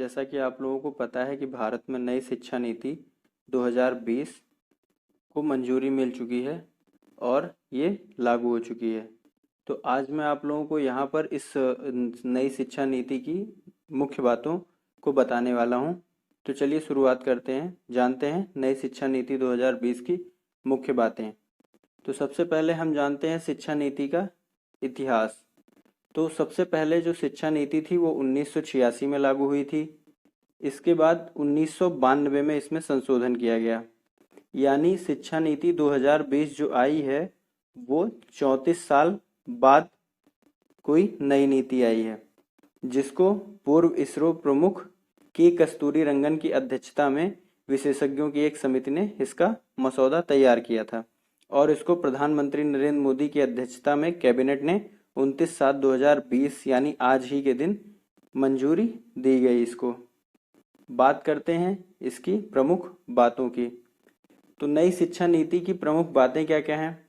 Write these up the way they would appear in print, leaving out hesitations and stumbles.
जैसा कि आप लोगों को पता है कि भारत में नई शिक्षा नीति 2020 को मंजूरी मिल चुकी है और ये लागू हो चुकी है। तो आज मैं आप लोगों को यहाँ पर इस नई शिक्षा नीति की मुख्य बातों को बताने वाला हूँ। तो चलिए शुरुआत करते हैं, जानते हैं नई शिक्षा नीति 2020 की मुख्य बातें। तो सबसे पहले हम जानते हैं शिक्षा नीति का इतिहास। तो सबसे पहले जो शिक्षा नीति थी वो 1986 में लागू हुई थी। इसके बाद 1992 में इसमें संशोधन किया गया, यानी शिक्षा नीति 2020 जो आई है वो 34 साल बाद कोई नई नीति आई है, जिसको पूर्व इसरो प्रमुख के कस्तूरी रंगन की अध्यक्षता में विशेषज्ञों की एक समिति ने इसका मसौदा तैयार किया था और इसको प्रधानमंत्री नरेंद्र मोदी की अध्यक्षता में कैबिनेट ने 29/7/2020 यानी आज ही के दिन मंजूरी दी गई इसको। बात करते हैं इसकी प्रमुख बातों की। तो नई शिक्षा नीति की प्रमुख बातें क्या क्या हैं?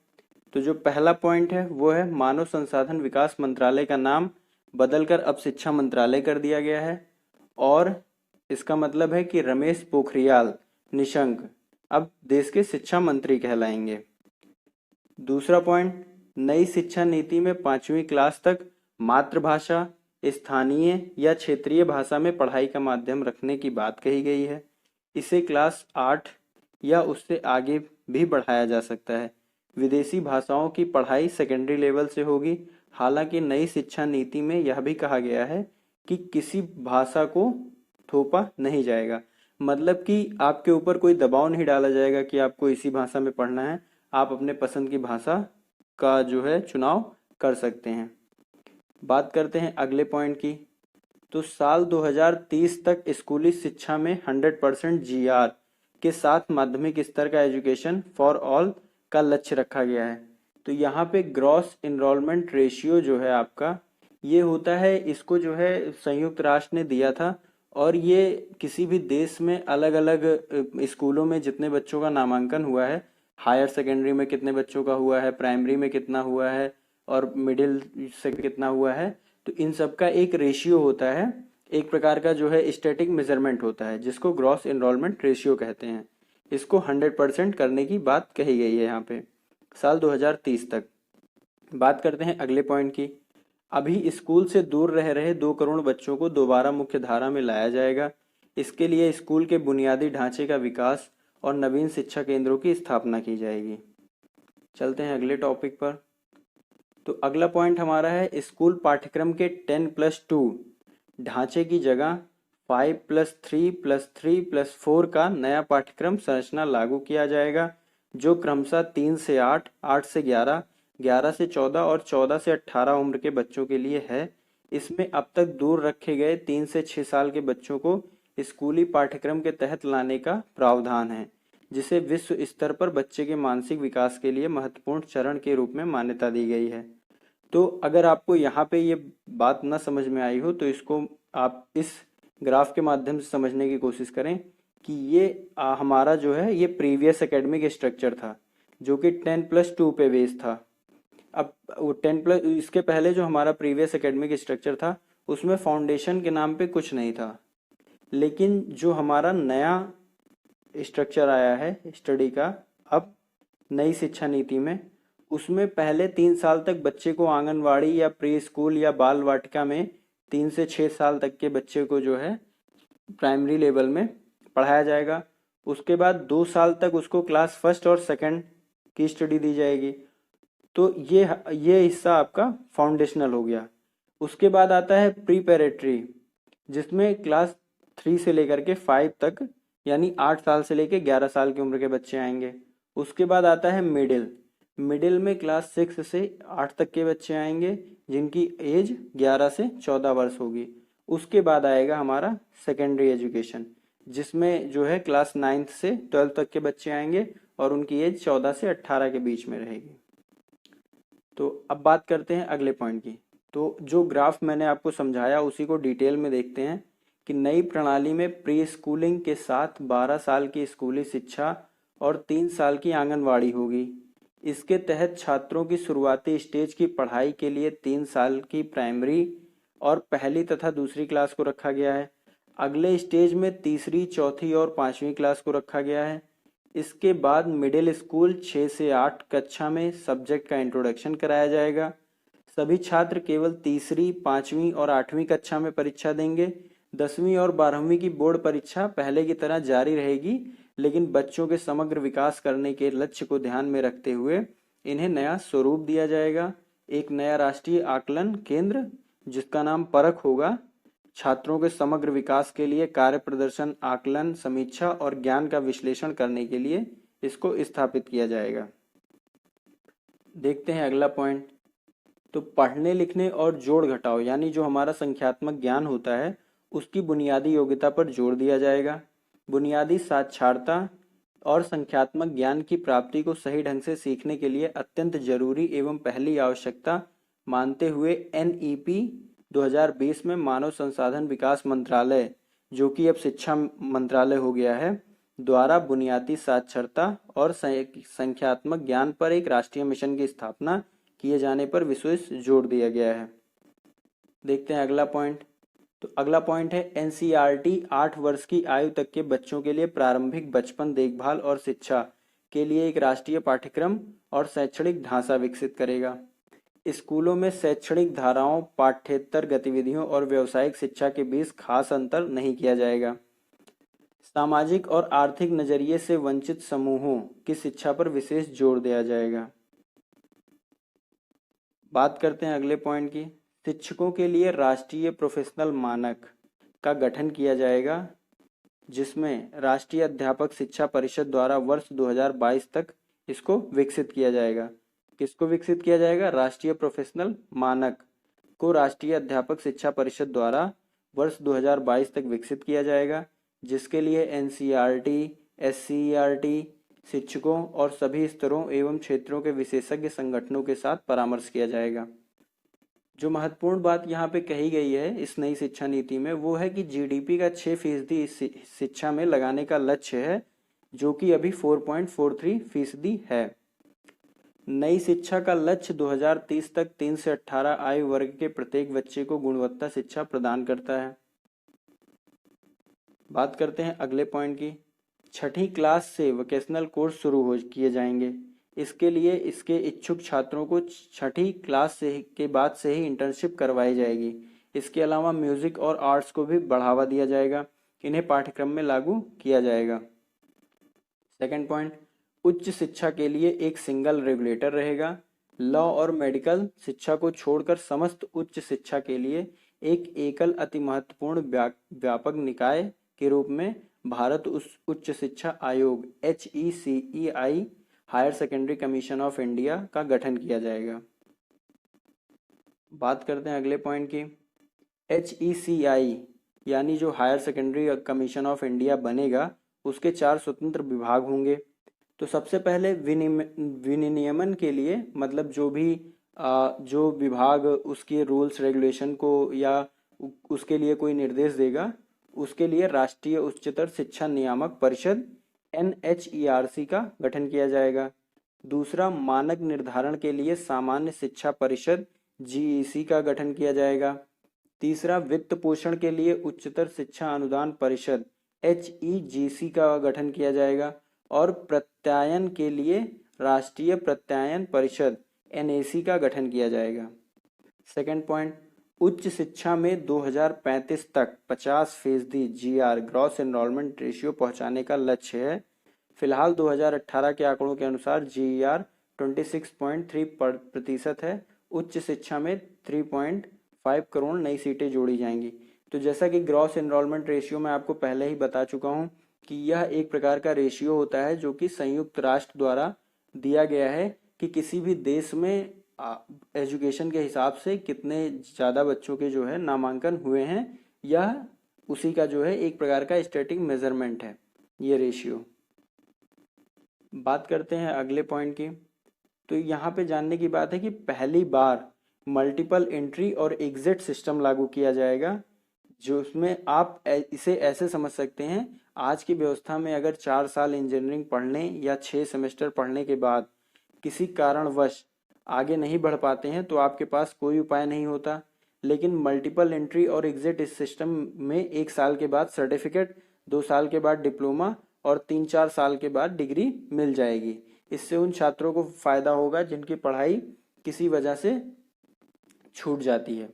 तो जो पहला पॉइंट है वो है मानव संसाधन विकास मंत्रालय का नाम बदलकर अब शिक्षा मंत्रालय कर दिया गया है और इसका मतलब है कि रमेश पोखरियाल निशंक अब देश के शिक्षा मंत्री कहलाएंगे। दूसरा पॉइंट, नई शिक्षा नीति में 5वीं क्लास तक मातृभाषा, स्थानीय या क्षेत्रीय भाषा में पढ़ाई का माध्यम रखने की बात कही गई है। इसे क्लास 8 या उससे आगे भी बढ़ाया जा सकता है। विदेशी भाषाओं की पढ़ाई सेकेंडरी लेवल से होगी। हालांकि नई शिक्षा नीति में यह भी कहा गया है कि किसी भाषा को थोपा नहीं जाएगा, मतलब कि आपके ऊपर कोई दबाव नहीं डाला जाएगा कि आपको इसी भाषा में पढ़ना है। आप अपने पसंद की भाषा का जो है चुनाव कर सकते हैं। बात करते हैं अगले पॉइंट की। तो साल 2030 तक स्कूली शिक्षा में 100% जीआर के साथ माध्यमिक स्तर का एजुकेशन फॉर ऑल का लक्ष्य रखा गया है। तो यहाँ पे ग्रॉस इनरोलमेंट रेशियो जो है आपका, ये होता है, इसको जो है संयुक्त राष्ट्र ने दिया था और ये किसी भी देश में अलग अलग स्कूलों में जितने बच्चों का नामांकन हुआ है, हायर सेकेंडरी में कितने बच्चों का हुआ है, प्राइमरी में कितना हुआ है और मिडिल से कितना हुआ है, तो इन सब का एक रेशियो होता है, एक प्रकार का जो है स्टैटिक मेजरमेंट होता है जिसको ग्रॉस एनरोलमेंट रेशियो कहते हैं। इसको 100% करने की बात कही गई है यहाँ पे साल 2030 तक। बात करते हैं अगले पॉइंट की। अभी स्कूल से दूर रह रहे 2 करोड़ बच्चों को दोबारा मुख्य धारा में लाया जाएगा। इसके लिए स्कूल के बुनियादी ढांचे का विकास और नवीन शिक्षा केंद्रों की स्थापना की जाएगी। चलते हैं अगले टॉपिक पर। तो अगला पॉइंट हमारा है स्कूल पाठ्यक्रम के 10+2 ढांचे की जगह 5+3+3+4 का नया पाठ्यक्रम संरचना लागू किया जाएगा, जो क्रमशः 3 से 8, 8 से 11, 11 से 14 और 14 से 18 उम्र के बच्चों के लिए है। इसमें अब तक दूर रखे गए 3 से 6 साल के बच्चों को स्कूली पाठ्यक्रम के तहत लाने का प्रावधान है, जिसे विश्व स्तर पर बच्चे के मानसिक विकास के लिए महत्वपूर्ण चरण के रूप में मान्यता दी गई है। तो अगर आपको यहाँ पे ये बात ना समझ में आई हो तो इसको आप इस ग्राफ के माध्यम से समझने की कोशिश करें कि ये हमारा जो है ये प्रीवियस एकेडमिक स्ट्रक्चर था जो कि 10+2 पे बेस था। अब वो 10+ इसके पहले जो हमारा प्रीवियस एकेडमिक स्ट्रक्चर था उसमें फाउंडेशन के नाम पे कुछ नहीं था, लेकिन जो हमारा नया स्ट्रक्चर आया है स्टडी का अब नई शिक्षा नीति में, उसमें पहले 3 साल तक बच्चे को आंगनवाड़ी या प्री स्कूल या बाल वाटिका में 3 से 6 साल तक के बच्चे को जो है प्राइमरी लेवल में पढ़ाया जाएगा। उसके बाद 2 साल तक उसको क्लास फर्स्ट और सेकंड की स्टडी दी जाएगी। तो ये हिस्सा आपका फाउंडेशनल हो गया। उसके बाद आता है प्रीपैरेटरी, जिसमें क्लास 3 से लेकर के 5 तक यानी 8 साल से लेकर 11 साल की उम्र के बच्चे आएंगे। उसके बाद आता है मिडिल, मिडिल में क्लास 6 से 8 तक के बच्चे आएंगे जिनकी एज 11 से 14 वर्ष होगी। उसके बाद आएगा हमारा सेकेंडरी एजुकेशन, जिसमें जो है क्लास 9 से 12 तक के बच्चे आएंगे और उनकी एज 14 से 18 के बीच में रहेगी। तो अब बात करते हैं अगले पॉइंट की। तो जो ग्राफ मैंने आपको समझाया उसी को डिटेल में देखते हैं कि नई प्रणाली में प्री स्कूलिंग के साथ 12 साल की स्कूली शिक्षा और 3 साल की आंगनवाड़ी होगी। इसके तहत छात्रों की शुरुआती स्टेज की पढ़ाई के लिए 3 साल की प्राइमरी और पहली तथा दूसरी क्लास को रखा गया है। अगले स्टेज में तीसरी, चौथी और 5वीं क्लास को रखा गया है। इसके बाद मिडिल स्कूल 6 से 8 कक्षा में सब्जेक्ट का इंट्रोडक्शन कराया जाएगा। सभी छात्र केवल तीसरी, 5वीं और 8वीं कक्षा में परीक्षा देंगे। 10वीं और 12वीं की बोर्ड परीक्षा पहले की तरह जारी रहेगी, लेकिन बच्चों के समग्र विकास करने के लक्ष्य को ध्यान में रखते हुए इन्हें नया स्वरूप दिया जाएगा। एक नया राष्ट्रीय आकलन केंद्र, जिसका नाम परख होगा, छात्रों के समग्र विकास के लिए कार्य प्रदर्शन, आकलन, समीक्षा और ज्ञान का विश्लेषण करने के लिए इसको स्थापित किया जाएगा। देखते हैं अगला पॉइंट। तो पढ़ने लिखने और जोड़ घटाव यानी जो हमारा संख्यात्मक ज्ञान होता है उसकी बुनियादी योग्यता पर जोर दिया जाएगा। बुनियादी साक्षरता और संख्यात्मक ज्ञान की प्राप्ति को सही ढंग से सीखने के लिए अत्यंत जरूरी एवं पहली आवश्यकता मानते हुए NEP 2020 में मानव संसाधन विकास मंत्रालय, जो कि अब शिक्षा मंत्रालय हो गया है, द्वारा बुनियादी साक्षरता और संख्यात्मक ज्ञान पर एक राष्ट्रीय मिशन की स्थापना किए जाने पर विशेष जोर दिया गया है। देखते हैं अगला पॉइंट। तो अगला पॉइंट है NCERT 8 वर्ष की आयु तक के बच्चों के लिए प्रारंभिक बचपन देखभाल और शिक्षा के लिए एक राष्ट्रीय पाठ्यक्रम और शैक्षणिक ढांचा विकसित करेगा। स्कूलों में शैक्षणिक धाराओं, पाठ्येतर गतिविधियों और व्यावसायिक शिक्षा के बीच खास अंतर नहीं किया जाएगा। सामाजिक और आर्थिक नजरिए से वंचित समूहों की शिक्षा पर विशेष जोर दिया जाएगा। बात करते हैं अगले पॉइंट की। शिक्षकों के लिए राष्ट्रीय प्रोफेशनल मानक का गठन किया जाएगा, जिसमें राष्ट्रीय अध्यापक शिक्षा परिषद द्वारा वर्ष 2022 तक इसको विकसित किया जाएगा। किसको विकसित किया जाएगा? राष्ट्रीय प्रोफेशनल मानक को राष्ट्रीय अध्यापक शिक्षा परिषद द्वारा वर्ष 2022 तक विकसित किया जाएगा, जिसके लिए NCERT, SCERT, शिक्षकों और सभी स्तरों एवं क्षेत्रों के विशेषज्ञ संगठनों के साथ परामर्श किया जाएगा। जो महत्वपूर्ण बात यहाँ पे कही गई है इस नई शिक्षा नीति में, वो है कि GDP का 6% शिक्षा में लगाने का लक्ष्य है, जो कि अभी 4.43% है। नई शिक्षा का लक्ष्य 2030 तक 3 से 18 आयु वर्ग के प्रत्येक बच्चे को गुणवत्ता शिक्षा प्रदान करता है। बात करते हैं अगले पॉइंट की। 6ठी क्लास से वोकेशनल कोर्स शुरू किए जाएंगे। इसके लिए इसके इच्छुक छात्रों को 6ठी क्लास के बाद से ही इंटर्नशिप करवाई जाएगी। इसके अलावा म्यूजिक और आर्ट्स को भी बढ़ावा दिया जाएगा। इन्हें पाठ्यक्रम में लागू किया जाएगा। सेकंड पॉइंट, उच्च शिक्षा के लिए एक सिंगल रेगुलेटर रहेगा। लॉ और मेडिकल शिक्षा को छोड़कर समस्त उच्च शिक्षा के लिए एक एकल अति महत्वपूर्ण व्यापक निकाय के रूप में भारत उच्च शिक्षा आयोग HECEI higher secondary commission of India का गठन किया जाएगा। बात करते हैं अगले पॉइंट की। HECI यानी जो higher secondary commission of India बनेगा, उसके 4 स्वतंत्र विभाग होंगे। तो सबसे पहले विनियमन के लिए, मतलब जो विभाग उसके रूल्स रेगुलेशन को या उसके लिए कोई निर्देश देगा, उसके लिए राष्ट्रीय उच्चतर शिक्षा नियामक परिषद NHERC का गठन किया जाएगा। दूसरा, मानक निर्धारण के लिए सामान्य शिक्षा परिषद GEC का गठन किया जाएगा। तीसरा, वित्त पोषण के लिए उच्चतर शिक्षा अनुदान परिषद HEGC का गठन किया जाएगा। और प्रत्यायन के लिए राष्ट्रीय प्रत्यायन परिषद NAC का गठन किया जाएगा। सेकंड पॉइंट, उच्च शिक्षा में 2035 तक 50% GR ग्रॉस एनरोलमेंट रेशियो पहुंचाने का लक्ष्य है। फिलहाल 2018 के आंकड़ों के अनुसार GR 26.3% है। उच्च शिक्षा में 3.5 करोड़ नई सीटें जोड़ी जाएंगी। तो जैसा कि ग्रॉस एनरोलमेंट रेशियो मैं आपको पहले ही बता चुका हूं कि यह एक प्रकार का रेशियो होता है जो कि संयुक्त राष्ट्र द्वारा दिया गया है कि किसी भी देश में एजुकेशन के हिसाब से कितने ज़्यादा बच्चों के जो है नामांकन हुए हैं, यह उसी का जो है एक प्रकार का स्टैटिक मेजरमेंट है ये रेशियो। बात करते हैं अगले पॉइंट की। तो यहाँ पे जानने की बात है कि पहली बार मल्टीपल एंट्री और एग्जिट सिस्टम लागू किया जाएगा, जो उसमें आप इसे ऐसे समझ सकते हैं, आज की व्यवस्था में अगर 4 साल इंजीनियरिंग पढ़ने या 6 सेमेस्टर पढ़ने के बाद किसी कारणवश आगे नहीं बढ़ पाते हैं तो आपके पास कोई उपाय नहीं होता। लेकिन मल्टीपल एंट्री और एग्जिट इस सिस्टम में 1 साल के बाद सर्टिफिकेट, 2 साल के बाद डिप्लोमा और 3-4 साल के बाद डिग्री मिल जाएगी। इससे उन छात्रों को फायदा होगा जिनकी पढ़ाई किसी वजह से छूट जाती है।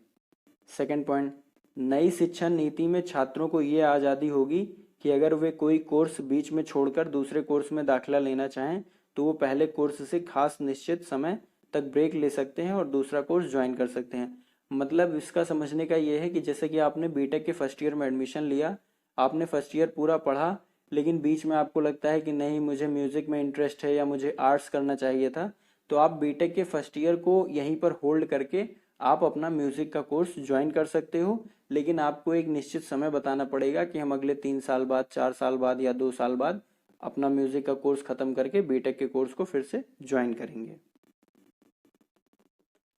सेकंड पॉइंट, नई शिक्षा नीति में छात्रों को ये आज़ादी होगी कि अगर वे कोई कोर्स बीच में छोड़कर दूसरे कोर्स में दाखिला लेना चाहें तो वो पहले कोर्स से खास निश्चित समय तक ब्रेक ले सकते हैं और दूसरा कोर्स ज्वाइन कर सकते हैं। मतलब इसका समझने का ये है कि जैसे कि आपने बीटेक के फर्स्ट ईयर में एडमिशन लिया, आपने फर्स्ट ईयर पूरा पढ़ा, लेकिन बीच में आपको लगता है कि नहीं मुझे म्यूज़िक में इंटरेस्ट है या मुझे आर्ट्स करना चाहिए था, तो आप बीटेक के फर्स्ट ईयर को यहीं पर होल्ड करके आप अपना म्यूज़िक का कोर्स ज्वाइन कर सकते हो। लेकिन आपको एक निश्चित समय बताना पड़ेगा कि हम अगले 3 साल बाद, 4 साल बाद या 2 साल बाद अपना म्यूज़िक का कोर्स ख़त्म करके बीटेक के कोर्स को फिर से ज्वाइन करेंगे।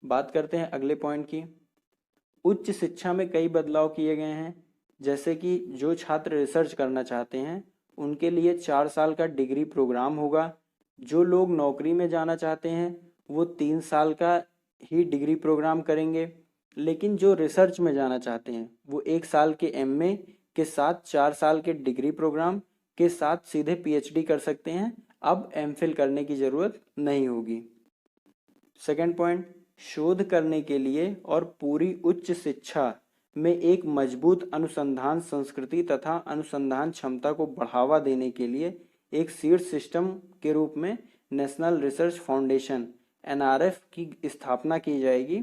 बात करते हैं अगले पॉइंट की। उच्च शिक्षा में कई बदलाव किए गए हैं, जैसे कि जो छात्र रिसर्च करना चाहते हैं उनके लिए 4 साल का डिग्री प्रोग्राम होगा। जो लोग नौकरी में जाना चाहते हैं वो 3 साल का ही डिग्री प्रोग्राम करेंगे, लेकिन जो रिसर्च में जाना चाहते हैं वो 1 साल के एमए के साथ 4 साल के डिग्री प्रोग्राम के साथ सीधे पीएचडी कर सकते हैं। अब एमफिल करने की ज़रूरत नहीं होगी। सेकंड पॉइंट, शोध करने के लिए और पूरी उच्च शिक्षा में एक मजबूत अनुसंधान संस्कृति तथा अनुसंधान क्षमता को बढ़ावा देने के लिए एक सीड सिस्टम के रूप में नेशनल रिसर्च फाउंडेशन एनआरएफ की स्थापना की जाएगी।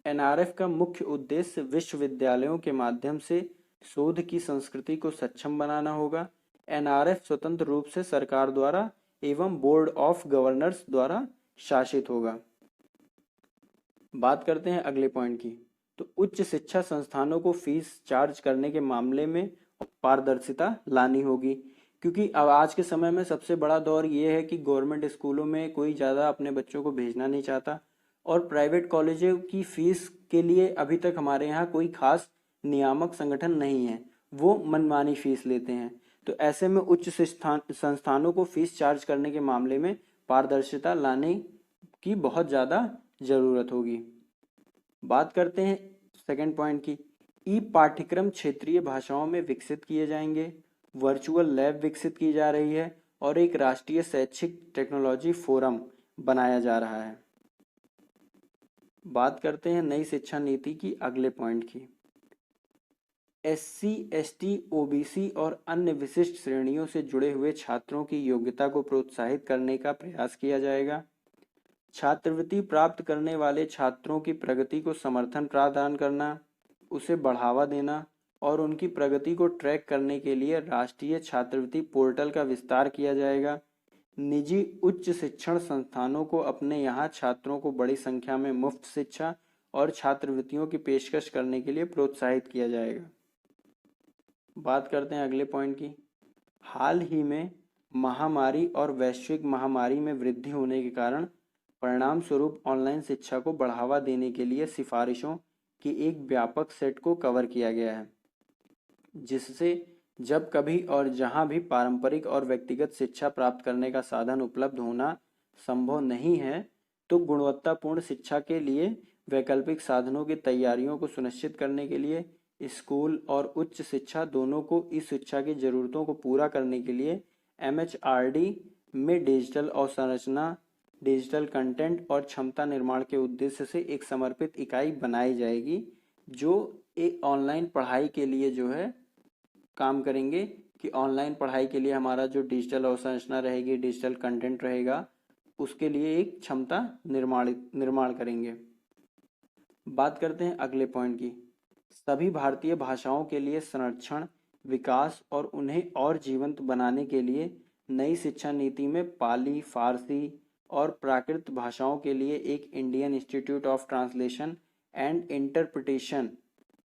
एनआरएफ का मुख्य उद्देश्य विश्वविद्यालयों के माध्यम से शोध की संस्कृति को सक्षम बनाना होगा। एनआरएफ स्वतंत्र रूप से सरकार द्वारा एवं बोर्ड ऑफ गवर्नर्स द्वारा शासित होगा। बात करते हैं अगले पॉइंट की। तो उच्च शिक्षा संस्थानों को फीस चार्ज करने के मामले में पारदर्शिता लानी होगी, क्योंकि अब आज के समय में सबसे बड़ा दौर ये है कि गवर्नमेंट स्कूलों में कोई ज़्यादा अपने बच्चों को भेजना नहीं चाहता और प्राइवेट कॉलेजों की फीस के लिए अभी तक हमारे यहाँ कोई खास नियामक संगठन नहीं है, वो मनमानी फीस लेते हैं। तो ऐसे में उच्च संस्थानों को फीस चार्ज करने के मामले में पारदर्शिता लाने की बहुत ज़्यादा ज़रूरत होगी। बात करते हैं सेकंड पॉइंट की। ई पाठ्यक्रम क्षेत्रीय भाषाओं में विकसित किए जाएंगे, वर्चुअल लैब विकसित की जा रही है और एक राष्ट्रीय शैक्षिक टेक्नोलॉजी फोरम बनाया जा रहा है। बात करते हैं नई शिक्षा नीति की अगले पॉइंट की। एससी, एसटी, ओबीसी और अन्य विशिष्ट श्रेणियों से जुड़े हुए छात्रों की योग्यता को प्रोत्साहित करने का प्रयास किया जाएगा। छात्रवृत्ति प्राप्त करने वाले छात्रों की प्रगति को समर्थन प्रदान करना, उसे बढ़ावा देना और उनकी प्रगति को ट्रैक करने के लिए राष्ट्रीय छात्रवृत्ति पोर्टल का विस्तार किया जाएगा। निजी उच्च शिक्षण संस्थानों को अपने यहाँ छात्रों को बड़ी संख्या में मुफ्त शिक्षा और छात्रवृत्तियों की पेशकश करने के लिए प्रोत्साहित किया जाएगा। बात करते हैं अगले पॉइंट की। हाल ही में महामारी और वैश्विक महामारी में वृद्धि होने के कारण परिणाम स्वरूप ऑनलाइन शिक्षा को बढ़ावा देने के लिए सिफारिशों की एक व्यापक सेट को कवर किया गया है, जिससे जब कभी और जहां भी पारंपरिक और व्यक्तिगत शिक्षा प्राप्त करने का साधन उपलब्ध होना संभव नहीं है, तो गुणवत्तापूर्ण शिक्षा के लिए वैकल्पिक साधनों की तैयारियों को सुनिश्चित करने के लिए स्कूल और उच्च शिक्षा दोनों को इस शिक्षा की ज़रूरतों को पूरा करने के लिए एमएचआरडी में डिजिटल अवसंरचना, डिजिटल कंटेंट और क्षमता निर्माण के उद्देश्य से एक समर्पित इकाई बनाई जाएगी, जो एक ऑनलाइन पढ़ाई के लिए जो है काम करेंगे कि ऑनलाइन पढ़ाई के लिए हमारा जो डिजिटल अवसंरचना रहेगी, डिजिटल कंटेंट रहेगा, उसके लिए एक क्षमता निर्माण करेंगे। बात करते हैं अगले पॉइंट की। सभी भारतीय भाषाओं के लिए संरक्षण, विकास और उन्हें और जीवंत बनाने के लिए नई शिक्षा नीति में पाली, फारसी और प्राकृत भाषाओं के लिए एक Indian institute of translation and interpretation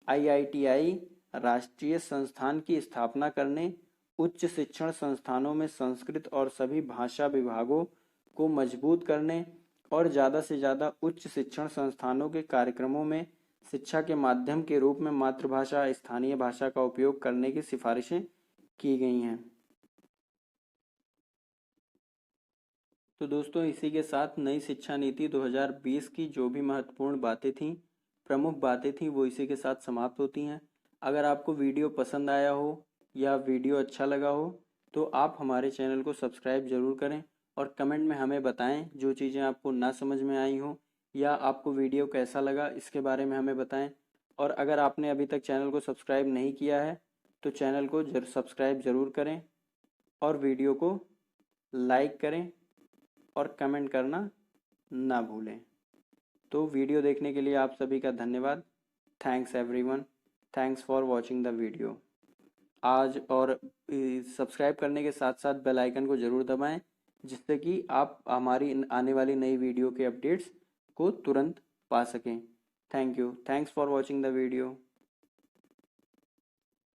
IITI राष्ट्रीय संस्थान की स्थापना करने, उच्च शिक्षण संस्थानों में संस्कृत और सभी भाषा विभागों को मजबूत करने और ज़्यादा से ज़्यादा उच्च शिक्षण संस्थानों के कार्यक्रमों में शिक्षा के माध्यम के रूप में मातृभाषा, स्थानीय भाषा का उपयोग करने की सिफारिशें की गई हैं। तो दोस्तों, इसी के साथ नई शिक्षा नीति 2020 की जो भी महत्वपूर्ण बातें थीं प्रमुख बातें थी वो इसी के साथ समाप्त होती हैं। अगर आपको वीडियो पसंद आया हो या वीडियो अच्छा लगा हो तो आप हमारे चैनल को सब्सक्राइब ज़रूर करें और कमेंट में हमें बताएं जो चीज़ें आपको ना समझ में आई हो या आपको वीडियो कैसा लगा इसके बारे में हमें बताएं। और अगर आपने अभी तक चैनल को सब्सक्राइब नहीं किया है तो चैनल को सब्सक्राइब ज़रूर करें और वीडियो को लाइक करें और कमेंट करना ना भूलें। तो वीडियो देखने के लिए आप सभी का धन्यवाद। Thanks everyone, thanks for watching the video. आज और सब्सक्राइब करने के साथ साथ बेल आइकन को ज़रूर दबाएं जिससे कि आप हमारी आने वाली नई वीडियो के अपडेट्स को तुरंत पा सकें। Thank you, thanks for watching the video.